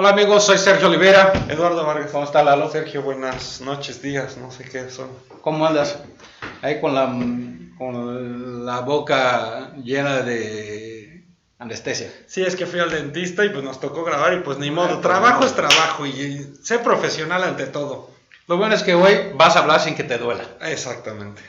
Hola amigos, soy Sergio Olivera. Eduardo Vargas. ¿Cómo está Lalo? Sergio, buenas noches, días, no sé qué son. ¿Cómo andas? Ahí con la boca llena de anestesia. Sí, es que fui al dentista y pues nos tocó grabar y pues ni modo. Trabajo es trabajo y sé profesional ante todo. Lo bueno es que hoy vas a hablar sin que te duela. Exactamente.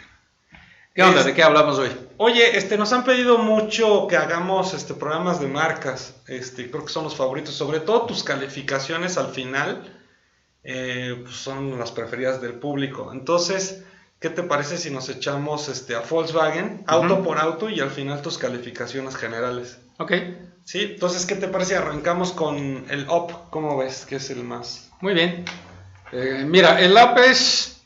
¿Qué onda? ¿De qué hablamos hoy? Oye, nos han pedido mucho que hagamos programas de marcas. Creo que son los favoritos. Sobre todo tus calificaciones al final pues son las preferidas del público. Entonces, ¿qué te parece si nos echamos a Volkswagen, auto por auto, y al final tus calificaciones generales? Ok. Sí, entonces, ¿qué te parece si arrancamos con el Up? ¿Cómo ves? Que es el más... Muy bien. Mira, el Up es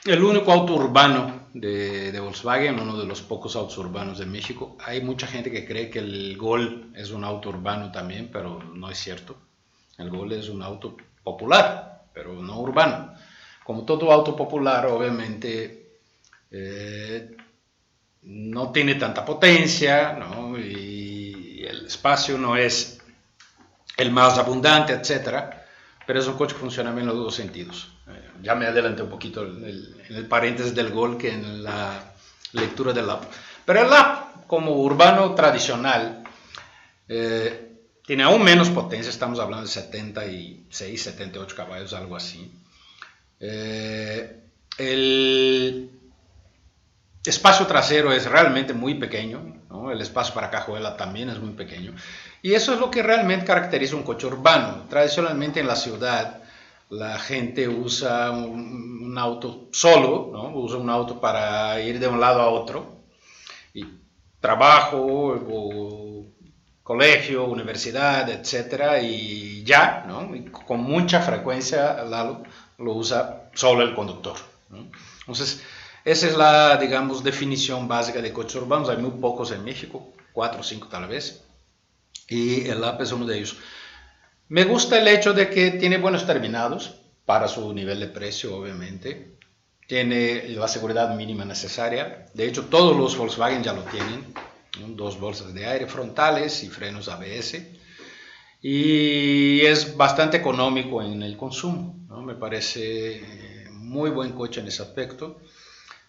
el único auto urbano de Volkswagen, uno de los pocos autos urbanos de México. Hay mucha gente que cree que el Gol es un auto urbano también, pero no es cierto. El Gol es un auto popular, pero no urbano. Como todo auto popular, obviamente no tiene tanta potencia, ¿no? Y el espacio no es el más abundante, etcétera, pero es un coche que funciona bien en los dos sentidos. Ya me adelanté un poquito en el paréntesis del Gol que en la lectura del Up. Pero el Up, como urbano tradicional, tiene aún menos potencia, estamos hablando de 76, 78 caballos, algo así. El espacio trasero es realmente muy pequeño, ¿no? El espacio para cajuela también es muy pequeño. Y eso es lo que realmente caracteriza un coche urbano. Tradicionalmente en la ciudad la gente usa un auto solo, ¿no? Usa un auto para ir de un lado a otro. Y trabajo, o colegio, universidad, etcétera, y ya, ¿no? Y con mucha frecuencia lo usa solo el conductor, ¿no? Entonces, esa es la, digamos, definición básica de coches urbanos. Hay muy pocos en México, 4 o 5 tal vez, y el Up es uno de ellos. Me gusta el hecho de que tiene buenos terminados para su nivel de precio, obviamente. Tiene la seguridad mínima necesaria. De hecho, todos los Volkswagen ya lo tienen, ¿no? 2 bolsas de aire frontales y frenos ABS. Y es bastante económico en el consumo, ¿no? Me parece muy buen coche en ese aspecto.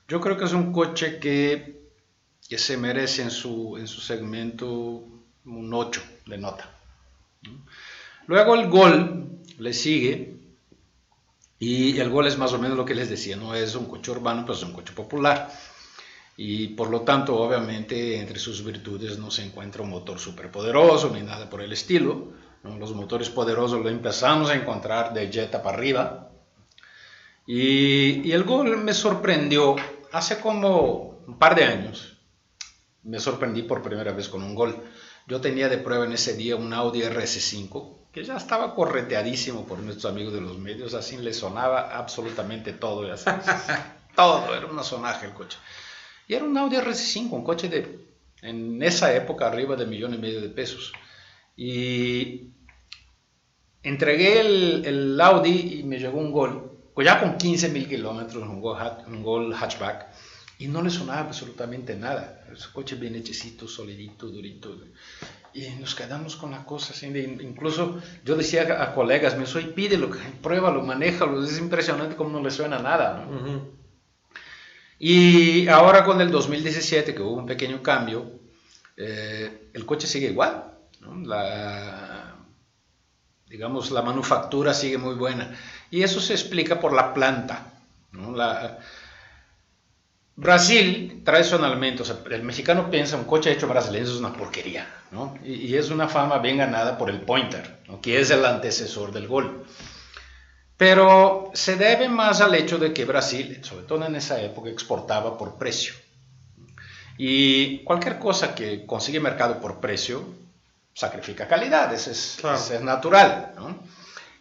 Yo creo que es un coche que se merece en su segmento un 8 de nota, ¿no? Luego el Gol le sigue, y el Gol es más o menos lo que les decía, no es un coche urbano, pero es un coche popular. Y por lo tanto, obviamente, entre sus virtudes no se encuentra un motor superpoderoso ni nada por el estilo, ¿no? Los motores poderosos los empezamos a encontrar de Jetta para arriba. Y el Gol me sorprendió hace como un par de años. Me sorprendí por primera vez con un Gol. Yo tenía de prueba en ese día un Audi RS5, que ya estaba correteadísimo por nuestros amigos de los medios, así le sonaba absolutamente todo, ya sabes, todo, era una sonaja el coche. Y era un Audi RS5, un coche de, en esa época, arriba de $1,5 millones de pesos. Y entregué el Audi y me llegó un Gol, ya con 15,000 kilómetros, un Gol hatchback, y no le sonaba absolutamente nada. Es un coche bien hechecito, solidito, durito. Y nos quedamos con la cosa así. Incluso yo decía a colegas, me soy, pídelo, pruébalo, manéjalo. Es impresionante cómo no le suena nada, ¿no? Uh-huh. Y ahora con el 2017, que hubo un pequeño cambio, el coche sigue igual, ¿no? Digamos, la manufactura sigue muy buena. Y eso se explica por la planta, ¿no? Brasil, tradicionalmente, o sea, el mexicano piensa un coche hecho brasileño es una porquería, ¿no? Y es una fama bien ganada por el Pointer, ¿no? Que es el antecesor del Gol. Pero se debe más al hecho de que Brasil, sobre todo en esa época, exportaba por precio. Y cualquier cosa que consigue mercado por precio, sacrifica calidad, eso es natural, ¿no?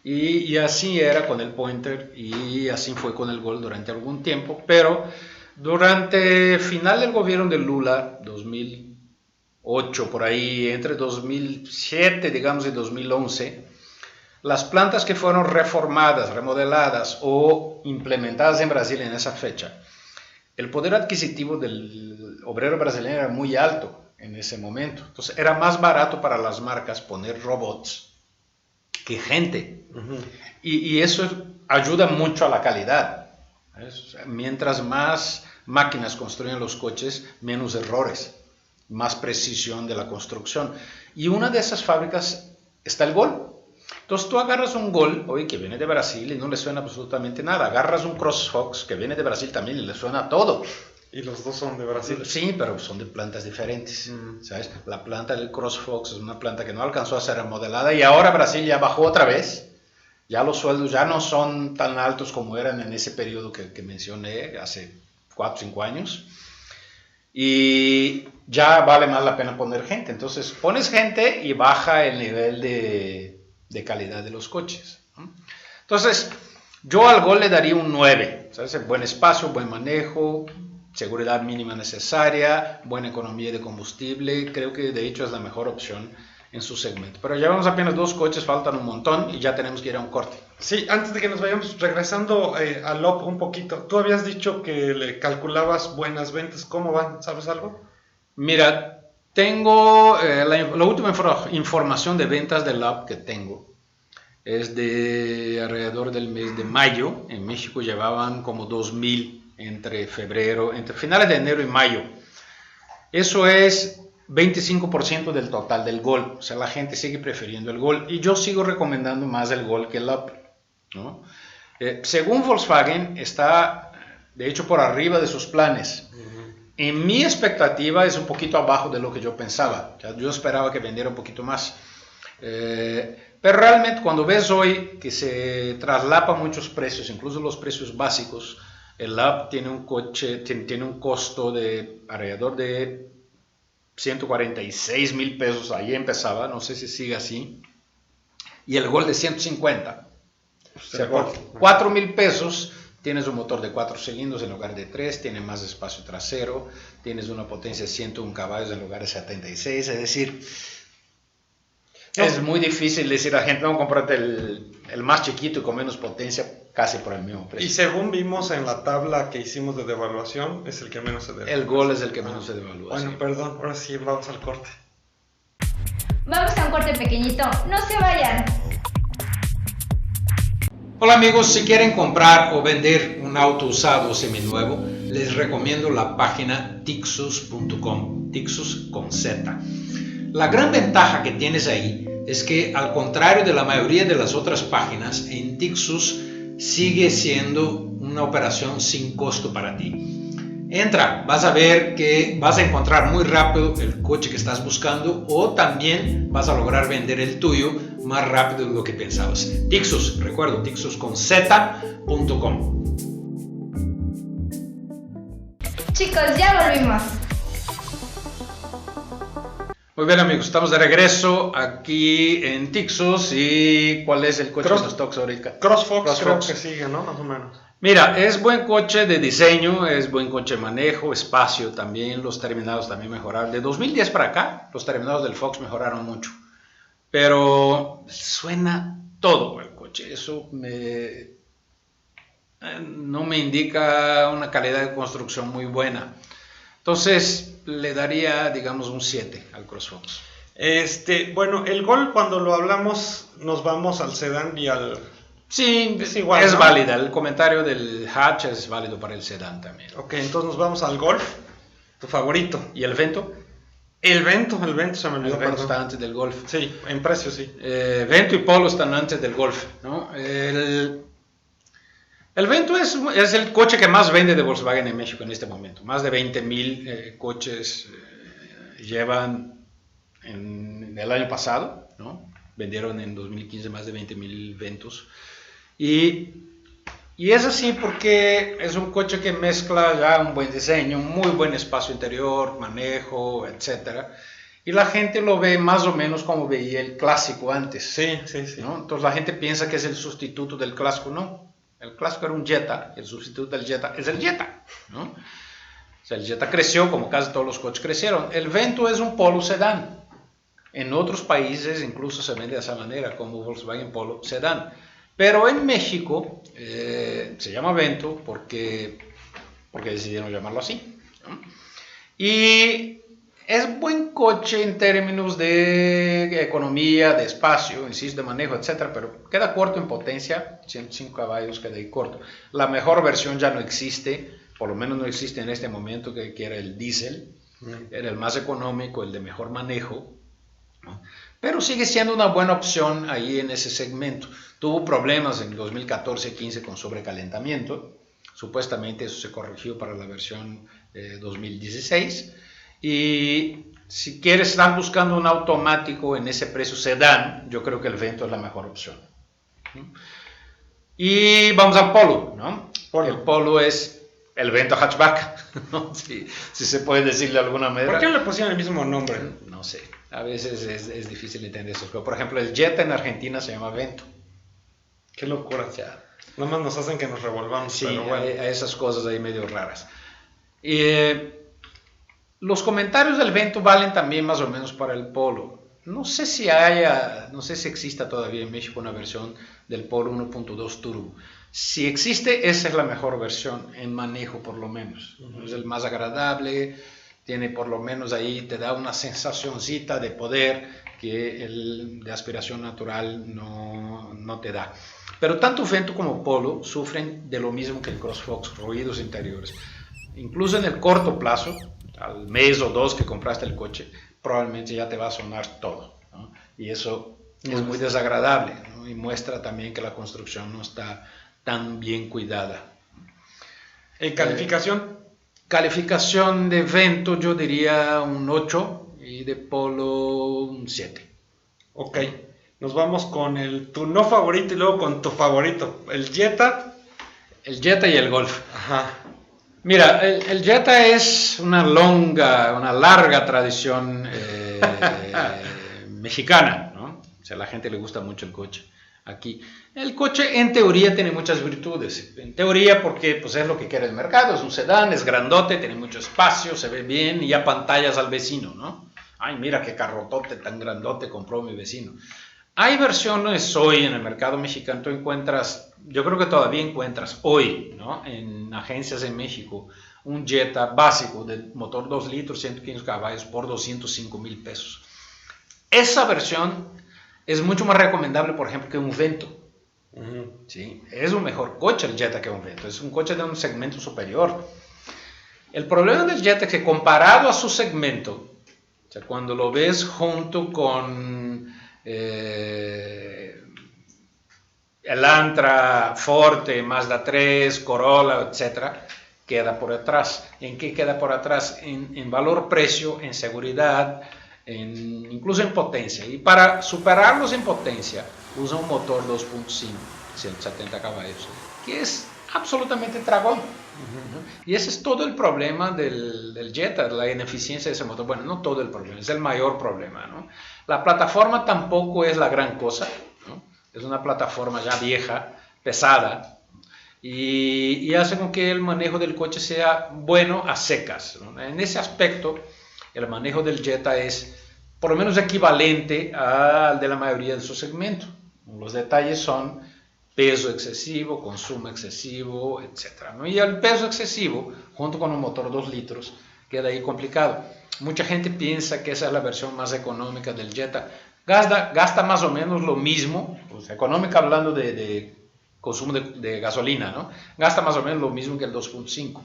Y así era con el Pointer y así fue con el Gol durante algún tiempo, pero durante final del gobierno de Lula, 2008, por ahí, entre 2007, digamos, y 2011, las plantas que fueron reformadas, remodeladas o implementadas en Brasil en esa fecha, el poder adquisitivo del obrero brasileño era muy alto en ese momento. Entonces era más barato para las marcas poner robots que gente. Ujú. Y eso ayuda mucho a la calidad. ¿Ves? Mientras más máquinas construyen los coches, menos errores, más precisión de la construcción. Y una de esas fábricas está el Gol. Entonces tú agarras un Gol, hoy que viene de Brasil y no le suena absolutamente nada. Agarras un CrossFox que viene de Brasil también y le suena todo. Y los dos son de Brasil. Sí, pero son de plantas diferentes. ¿Sabes? La planta del CrossFox es una planta que no alcanzó a ser remodelada y ahora Brasil ya bajó otra vez. Ya los sueldos ya no son tan altos como eran en ese periodo que mencioné hace 4 o 5 años. Y ya vale más la pena poner gente. Entonces pones gente y baja el nivel de calidad de los coches, ¿no? Entonces yo al Gol le daría un 9. ¿Sabes? Buen espacio, buen manejo, seguridad mínima necesaria, buena economía de combustible. Creo que de hecho es la mejor opción en su segmento. Pero llevamos apenas 2 coches, faltan un montón y ya tenemos que ir a un corte. Sí, antes de que nos vayamos, regresando a Lob un poquito, tú habías dicho que le calculabas buenas ventas, ¿cómo van? ¿Sabes algo? Mira, tengo la última información de ventas de Lob que tengo es de alrededor del mes de mayo. En México llevaban como 2,000 entre finales de enero y mayo. Eso es 25% del total del Gol. O sea, la gente sigue prefiriendo el Gol y yo sigo recomendando más el Gol que el Up, ¿no? Según Volkswagen está de hecho por arriba de sus planes. En mi expectativa es un poquito abajo de lo que yo pensaba. Yo esperaba que vendiera un poquito más. Pero realmente cuando ves hoy que se traslapan muchos precios, incluso los precios básicos, el Up tiene un costo de alrededor de 146,000 pesos, ahí empezaba, no sé si sigue así, y el Gol de 150. O sea, por 4,000 pesos tienes un motor de 4 cilindros en lugar de 3, tiene más espacio trasero, tienes una potencia de 101 caballos en lugar de 76, es decir, es muy difícil decir a la gente, no, cómprate el más chiquito y con menos potencia, casi por el mismo precio. Y según vimos en la tabla que hicimos de devaluación, es el que menos se devalúa. El Gol es el que menos se devalúa. Bueno, sí. perdón, ahora sí vamos al corte. Vamos a un corte pequeñito, no se vayan. Hola amigos, si quieren comprar o vender un auto usado o seminuevo, les recomiendo la página tixus.com, Tixus con Z. La gran ventaja que tienes ahí es que, al contrario de la mayoría de las otras páginas, en Tixus sigue siendo una operación sin costo para ti. Entra, vas a ver que vas a encontrar muy rápido el coche que estás buscando o también vas a lograr vender el tuyo más rápido de lo que pensabas. Tixus, recuerdo, tixusconz.com. Chicos, ya volvimos. Muy bien amigos, estamos de regreso aquí en Tixus. ¿Y cuál es el coche que nos toca ahorita? CrossFox creo que sigue, ¿no? Más o menos. Mira, es buen coche de diseño, es buen coche de manejo, espacio también, los terminados también mejoraron. De 2010 para acá, los terminados del Fox mejoraron mucho. Pero suena todo el coche, eso no me indica una calidad de construcción muy buena. Entonces le daría, digamos, un 7 al CrossFox. Bueno, el Gol cuando lo hablamos nos vamos al sedán y al... Sí, es igual, es ¿no? válida. El comentario del hatch es válido para el sedán también. Ok, entonces nos vamos al Golf, tu favorito. ¿Y el Vento? El Vento se me olvidó. El Vento está antes del Golf. Sí, en precio sí. Vento y Polo están antes del Golf, ¿no? El Vento es el coche que más vende de Volkswagen en México en este momento. Más de 20,000 coches llevan en el año pasado, ¿no? Vendieron en 2015 más de 20,000 Ventos. Y es así porque es un coche que mezcla ya un buen diseño, un muy buen espacio interior, manejo, etc. Y la gente lo ve más o menos como veía el clásico antes. Sí. ¿No? Entonces la gente piensa que es el sustituto del clásico. No, el clásico era un Jetta, el sustituto del Jetta es el Jetta, ¿no? O sea, el Jetta creció como casi todos los coches crecieron. El Vento es un Polo sedán. En otros países incluso se vende de esa manera, como Volkswagen Polo sedán. Pero en México se llama Vento porque decidieron llamarlo así, ¿no? Y Es buen coche en términos de economía, de espacio, insisto, de manejo, etcétera, pero queda corto en potencia, 105 caballos queda ahí corto. La mejor versión ya no existe, por lo menos no existe en este momento, que era el diésel, era el más económico, el de mejor manejo, ¿no? Pero sigue siendo una buena opción ahí en ese segmento. Tuvo problemas en 2014-15 con sobrecalentamiento, supuestamente eso se corrigió para la versión 2016. Y si quieres estar buscando un automático en ese precio sedán, yo creo que el Vento es la mejor opción. Y vamos al Polo, ¿no? El Polo es el Vento hatchback, ¿no? Si se puede decir de alguna manera. ¿Por qué no le pusieron el mismo nombre? No sé, a veces es difícil entender eso. Por ejemplo, el Jetta en Argentina se llama Vento. Qué locura. O sea, nada más nos hacen que nos revolvamos. Sí, pero bueno. hay esas cosas ahí medio raras. Los comentarios del Vento valen también más o menos para el Polo. No sé si exista todavía en México una versión del Polo 1.2 Turbo. Si existe, esa es la mejor versión en manejo, por lo menos. Es el más agradable, tiene por lo menos ahí, te da una sensacioncita de poder que el de aspiración natural no te da. Pero tanto Vento como Polo sufren de lo mismo que el CrossFox, ruidos interiores. Incluso en el corto plazo, al mes o dos que compraste el coche, probablemente ya te va a sonar todo, ¿no? Y eso es muy desagradable, ¿no? Y muestra también que la construcción no está tan bien cuidada. ¿En calificación? Calificación de Vento yo diría un 8 y de Polo un 7. Ok, nos vamos con tu no favorito y luego con tu favorito, el Jetta. El Jetta y el Golf. Ajá. Mira, el Jetta es una larga tradición mexicana, ¿no? O sea, a la gente le gusta mucho el coche aquí. El coche en teoría tiene muchas virtudes. En teoría porque pues, es lo que quiere el mercado, es un sedán, es grandote, tiene mucho espacio, se ve bien y ya pantallas al vecino, ¿no? Ay, mira qué carrotote tan grandote compró mi vecino. Hay versiones hoy en el mercado mexicano, tú encuentras, yo creo que todavía encuentras hoy, ¿no? En agencias en México, un Jetta básico de motor 2 litros, 115 caballos por 205 mil pesos. Esa versión es mucho más recomendable, por ejemplo, que un Vento. ¿Sí? Es un mejor coche el Jetta que un Vento, es un coche de un segmento superior. El problema del Jetta es que comparado a su segmento, o sea, cuando lo ves junto con el Antra, Forte, Mazda 3, Corolla, etcétera, queda por atrás. ¿En qué queda por atrás? En valor-precio, en seguridad, incluso en potencia. Y para superarlos en potencia, usa un motor 2.5, 170 caballos, que es absolutamente tragón. Y ese es todo el problema del Jetta, la ineficiencia de ese motor. Bueno, no todo el problema, es el mayor problema, ¿no? La plataforma tampoco es la gran cosa, ¿no? Es una plataforma ya vieja, pesada, y hace con que el manejo del coche sea bueno a secas, ¿no? En ese aspecto, el manejo del Jetta es por lo menos equivalente al de la mayoría de su segmento. Los detalles son peso excesivo, consumo excesivo, etc., ¿no? Y el peso excesivo, junto con un motor 2 litros, queda ahí complicado. Mucha gente piensa que esa es la versión más económica del Jetta. Gasta más o menos lo mismo, pues, económica hablando de consumo de gasolina, ¿no? Gasta más o menos lo mismo que el 2.5.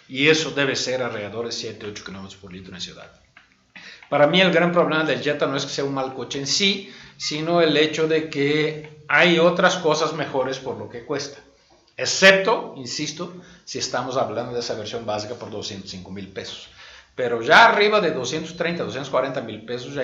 Y eso debe ser alrededor de 7-8 km por litro en ciudad. Para mí el gran problema del Jetta no es que sea un mal coche en sí, sino el hecho de que hay otras cosas mejores por lo que cuesta. Excepto, insisto, si estamos hablando de esa versión básica por 205 mil pesos. Pero ya arriba de 230, 240 mil pesos ya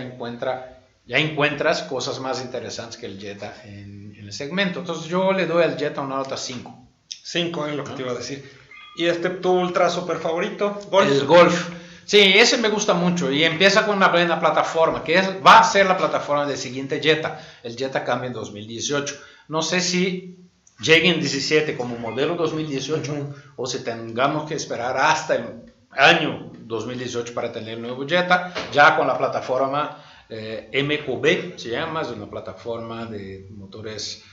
encuentras cosas más interesantes que el Jetta en el segmento. Entonces yo le doy al Jetta una nota 5. 5 es lo que te iba a decir. ¿Y tu ultra super favorito? Golf. El Golf. Sí, ese me gusta mucho y empieza con una buena plataforma, que va a ser la plataforma del siguiente Jetta. El Jetta cambia en 2018. No sé si llegue en 17 como modelo 2018 o si tengamos que esperar hasta el año 2018 para tener el nuevo Jetta, ya con la plataforma MQB, se llama, es una plataforma de motores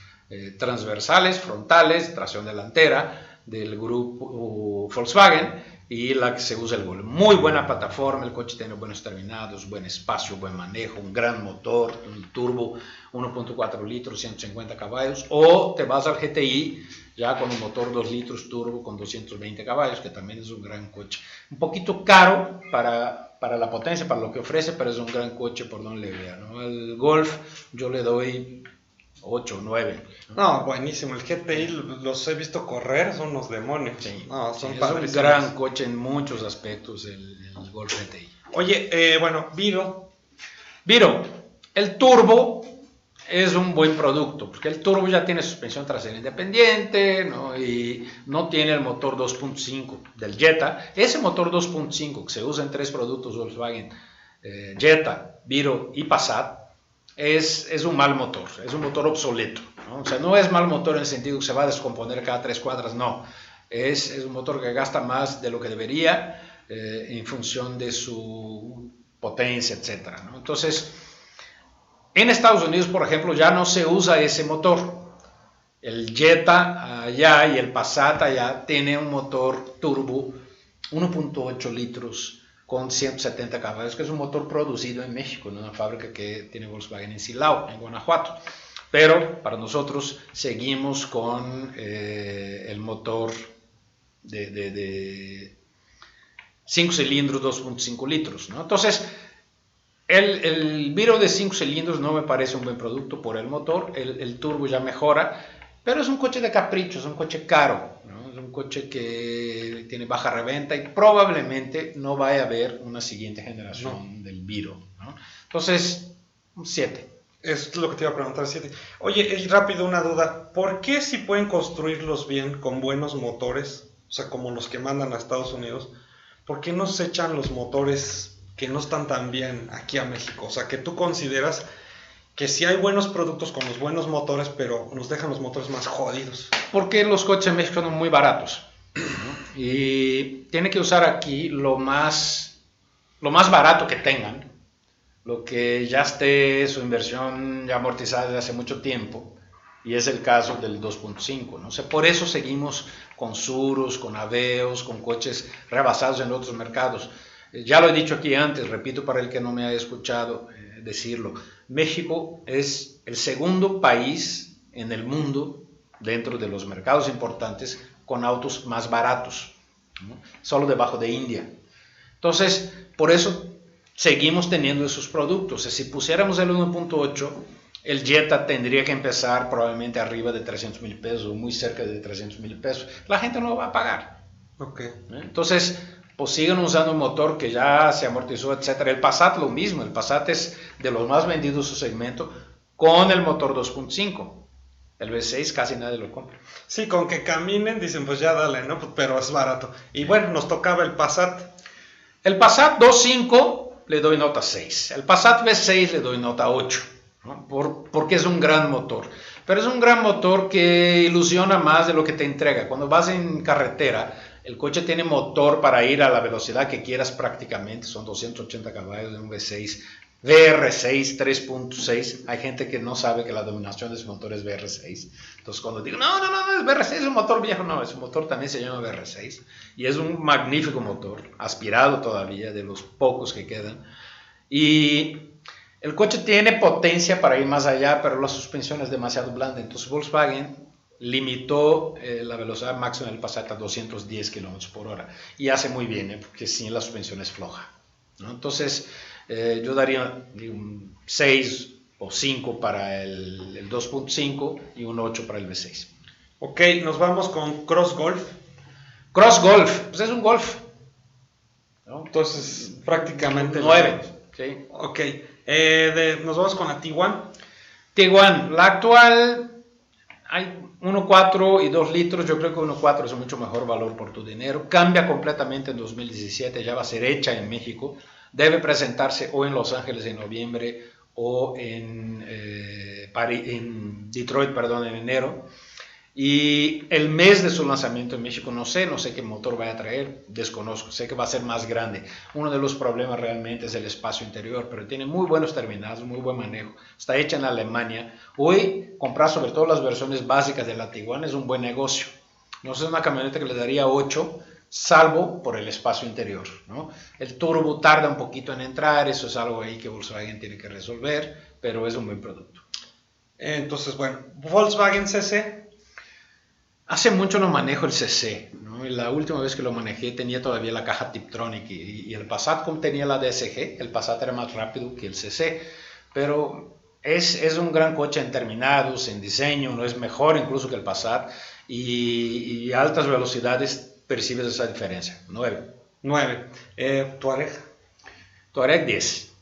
transversales, frontales, tracción delantera del grupo Volkswagen, y la que se usa el Golf. Muy buena plataforma, el coche tiene buenos terminados, buen espacio, buen manejo, un gran motor, un turbo 1.4 litros, 150 caballos, o te vas al GTI ya con un motor 2 litros turbo con 220 caballos, que también es un gran coche. Un poquito caro para la potencia, para lo que ofrece, pero es un gran coche por donde le vea, ¿no? El Golf yo le doy 8, 9. No, buenísimo. El GTI los he visto correr, son unos demonios. Sí, no, son sí, es un gran coche en muchos aspectos el Golf GTI. Oye, bueno, Viro, el turbo es un buen producto, porque el turbo ya tiene suspensión trasera independiente, ¿no? Y no tiene el motor 2.5 del Jetta. Ese motor 2.5 que se usa en 3 productos Volkswagen, Jetta, Viro y Passat, es un mal motor, es un motor obsoleto, ¿no? O sea, no es mal motor en el sentido que se va a descomponer cada 3 cuadras, no. Es un motor que gasta más de lo que debería en función de su potencia, etc., ¿no? Entonces, en Estados Unidos, por ejemplo, ya no se usa ese motor. El Jetta allá y el Passat allá tiene un motor turbo 1.8 litros con 170 caballos, que es un motor producido en México, en una fábrica que tiene Volkswagen en Silao, en Guanajuato. Pero para nosotros seguimos con el motor de 5 cilindros, 2.5 litros, ¿no? Entonces, el Viro de 5 cilindros no me parece un buen producto por el motor, el turbo ya mejora, pero es un coche de capricho, es un coche caro, ¿no? Es un coche que tiene baja reventa y probablemente no vaya a haber una siguiente generación del Viro, ¿no? Entonces, un 7. Es lo que te iba a preguntar, 7. Oye, rápido una duda, ¿por qué si pueden construirlos bien con buenos motores, o sea, como los que mandan a Estados Unidos, por qué no se echan los motores que no están tan bien aquí a México? O sea, que tú consideras que sí hay buenos productos con los buenos motores, pero nos dejan los motores más jodidos. Porque los coches en México son muy baratos, ¿no? Y tiene que usar aquí lo más barato que tengan, lo que ya esté su inversión ya amortizada desde hace mucho tiempo, y es el caso del 2.5, ¿no? O sea, por eso seguimos con Surus, con Aveos, con coches rebasados en otros mercados. Ya lo he dicho aquí antes, repito para el que no me haya escuchado decirlo, México es el segundo país en el mundo, dentro de los mercados importantes, con autos más baratos, ¿no? Solo debajo de India. Entonces, por eso seguimos teniendo esos productos. Si pusiéramos el 1.8, el Jetta tendría que empezar probablemente arriba de 300,000 pesos o muy cerca de 300,000 pesos. La gente no lo va a pagar. Okay. Entonces, pues siguen usando un motor que ya se amortizó, etc. El Passat lo mismo, el Passat es de los más vendidos en su segmento con el motor 2.5. El V6 casi nadie lo compra. Sí, con que caminen dicen pues ya dale, ¿no? Pero es barato. Y bueno, nos tocaba el Passat. El Passat 2.5 le doy nota 6. El Passat V6 le doy nota 8, ¿no? Porque es un gran motor. Pero es un gran motor que ilusiona más de lo que te entrega. Cuando vas en carretera, el coche tiene motor para ir a la velocidad que quieras prácticamente, son 280 caballos de un V6, VR6 3.6, hay gente que no sabe que la dominación de ese motor es VR6, entonces cuando digo, no, es VR6, es un motor viejo, no, ese motor también se llama VR6, y es un magnífico motor, aspirado todavía, de los pocos que quedan, y el coche tiene potencia para ir más allá, pero la suspensión es demasiado blanda, entonces Volkswagen limitó la velocidad máxima del Passat a 210 km por hora y hace muy bien, porque sin la suspensión es floja, ¿no? Entonces yo daría un 6 o 5 para el 2.5 y un 8 para el V6. Ok, nos vamos con Cross Golf. Cross Golf, pues es un Golf, ¿no? Entonces prácticamente 9, ¿sí? Ok, nos vamos con la Tiguan. Tiguan, la actual, hay 1.4 y 2 litros, yo creo que 1.4 es un mucho mejor valor por tu dinero, cambia completamente en 2017, ya va a ser hecha en México, debe presentarse o en Los Ángeles en noviembre o en Detroit, en enero, y el mes de su lanzamiento en México no sé qué motor vaya a traer, desconozco, sé que va a ser más grande. Uno de los problemas realmente es el espacio interior, pero tiene muy buenos terminados, muy buen manejo, está hecha en Alemania. Hoy comprar sobre todo las versiones básicas de la Tiguan es un buen negocio. No es una camioneta que le daría 8, salvo por el espacio interior, ¿no? El turbo tarda un poquito en entrar, eso es algo ahí que Volkswagen tiene que resolver, pero es un buen producto. Entonces, bueno, Volkswagen CC. Hace mucho no manejo el CC, ¿no? La última vez que lo manejé tenía todavía la caja Tiptronic y el Passat tenía la DSG, el Passat era más rápido que el CC, pero es un gran coche en terminados, en diseño, no es mejor incluso que el Passat y a altas velocidades percibes esa diferencia. 9. Touareg. Touareg 10.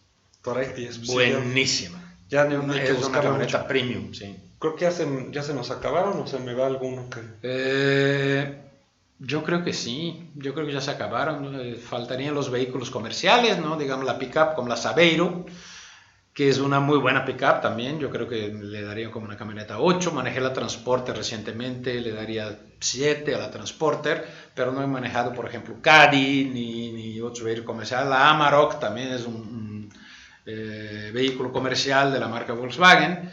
Touareg 10. Buenísima. Sí, ya no hay que es una camioneta mucho. premium, sí. Creo que ya se nos acabaron o se me va alguno que... Yo creo que sí, yo creo que ya se acabaron. Faltarían los vehículos comerciales, ¿no? Digamos la pickup como la Saveiro, que es una muy buena pickup también. Yo creo que le daría como una camioneta 8. Manejé la Transporter recientemente, le daría 7 a la Transporter, pero no he manejado, por ejemplo, Caddy ni otro vehículo comercial. La Amarok también es un vehículo comercial de la marca Volkswagen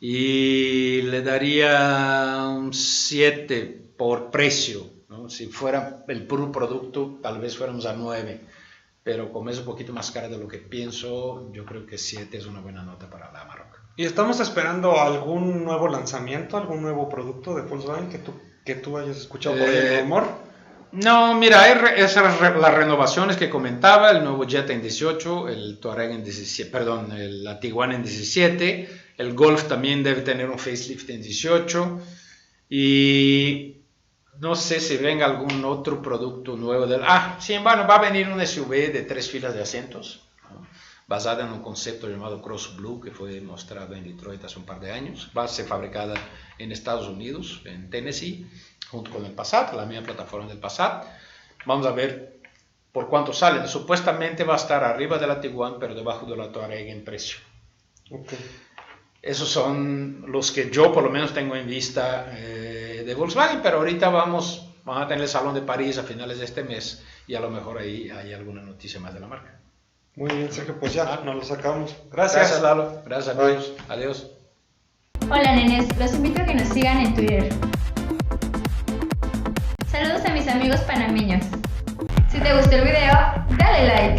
y le daría un 7 por precio, ¿no? Si fuera el puro producto, tal vez fuéramos a 9. Pero como es un poquito más cara de lo que pienso, yo creo que 7 es una buena nota para la Amarok. ¿Y estamos esperando algún nuevo lanzamiento, algún nuevo producto de Volkswagen que tú hayas escuchado por el rumor? No, mira, esas las renovaciones que comentaba, el nuevo Jetta en 18, el Touareg en 17, perdón, la Tiguan en 17, el Golf también debe tener un facelift en 18 y... No sé si venga algún otro producto nuevo sí, bueno, va a venir un SUV de 3 filas de asientos, ¿no? Basada en un concepto llamado Cross Blue que fue mostrado en Detroit hace un par de años. Va a ser fabricada en Estados Unidos, en Tennessee, junto con el Passat, la misma plataforma del Passat. Vamos a ver por cuánto salen. Supuestamente va a estar arriba de la Tiguan, pero debajo de la Touareg en precio. Okay. Esos son los que yo por lo menos tengo en vista de Volkswagen, pero ahorita vamos a tener el Salón de París a finales de este mes y a lo mejor ahí hay alguna noticia más de la marca. Muy bien, Sergio, pues ya nos lo sacamos. Gracias Lalo, gracias a todos, adiós. Hola nenes, los invito a que nos sigan en Twitter. Saludos a mis amigos panameños. Si te gustó el video, dale like.